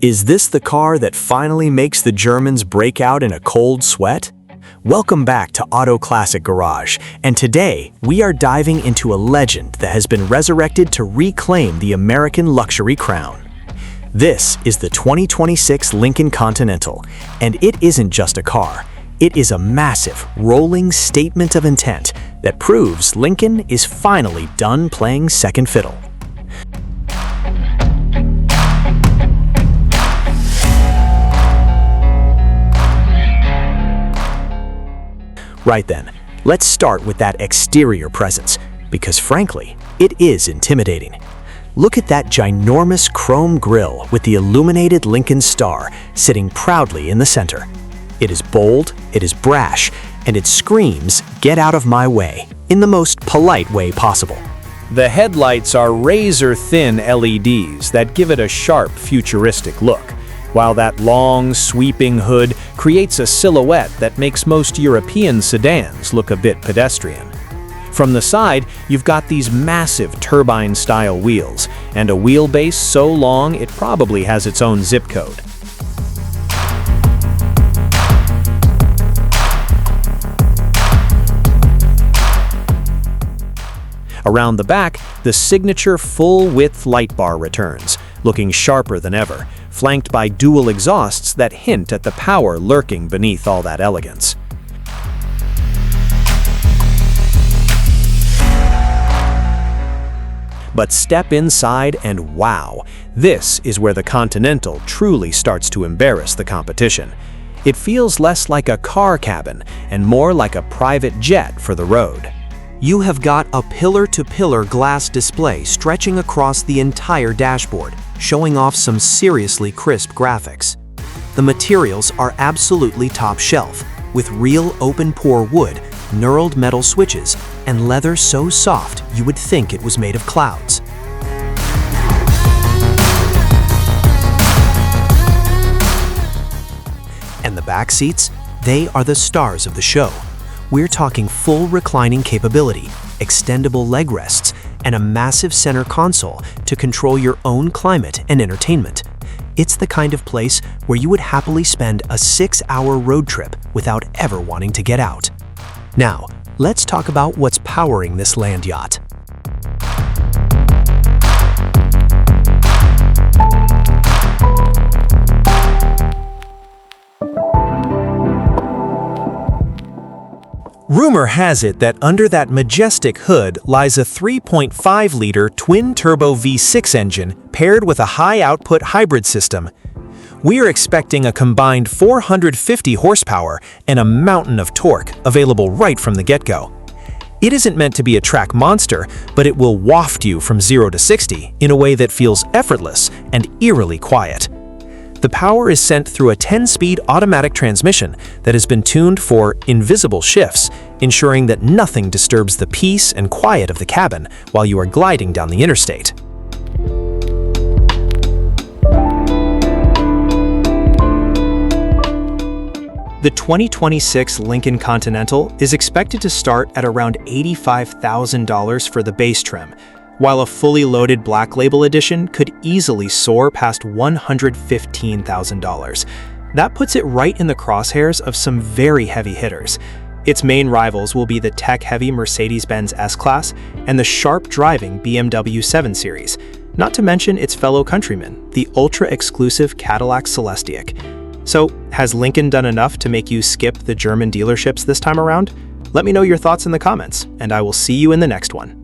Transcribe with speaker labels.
Speaker 1: Is this the car that finally makes the Germans break out in a cold sweat? Welcome back to AutoClassic Garage, and today we are diving into a legend that has been resurrected to reclaim the American luxury crown. This is the 2026 Lincoln Continental, and it isn't just a car. It is a massive, rolling statement of intent that proves Lincoln is finally done playing second fiddle. Right then, let's start with that exterior presence, because frankly, it is intimidating. Look at that ginormous chrome grille with the illuminated Lincoln star sitting proudly in the center. It is bold, it is brash, and it screams, "Get out of my way," in the most polite way possible.
Speaker 2: The headlights are razor-thin LEDs that give it a sharp, futuristic look, while that long, sweeping hood creates a silhouette that makes most European sedans look a bit pedestrian. From the side, you've got these massive turbine-style wheels, and a wheelbase so long it probably has its own zip code. Around the back, the signature full-width light bar returns, looking sharper than ever, flanked by dual exhausts that hint at the power lurking beneath all that elegance. But step inside and wow, this is where the Continental truly starts to embarrass the competition. It feels less like a car cabin and more like a private jet for the road.
Speaker 3: You have got a pillar-to-pillar glass display stretching across the entire dashboard, showing off some seriously crisp graphics. The materials are absolutely top shelf, with real open-pore wood, knurled metal switches, and leather so soft you would think it was made of clouds. And the back seats? They are the stars of the show. We're talking full reclining capability, extendable leg rests, and a massive center console to control your own climate and entertainment. It's the kind of place where you would happily spend a 6-hour road trip without ever wanting to get out. Now, let's talk about what's powering this land yacht.
Speaker 1: Rumor has it that under that majestic hood lies a 3.5-liter twin-turbo V6 engine paired with a high-output hybrid system. We are expecting a combined 450 horsepower and a mountain of torque available right from the get-go. It isn't meant to be a track monster, but it will waft you from 0 to 60 in a way that feels effortless and eerily quiet. The power is sent through a 10-speed automatic transmission that has been tuned for invisible shifts, ensuring that nothing disturbs the peace and quiet of the cabin while you are gliding down the interstate. The 2026 Lincoln Continental is expected to start at around $85,000 for the base trim, while a fully loaded Black Label edition could easily soar past $115,000. That puts it right in the crosshairs of some very heavy hitters. Its main rivals will be the tech-heavy Mercedes-Benz S-Class and the sharp-driving BMW 7 Series, not to mention its fellow countryman, the ultra-exclusive Cadillac Celestiq. So, has Lincoln done enough to make you skip the German dealerships this time around? Let me know your thoughts in the comments, and I will see you in the next one.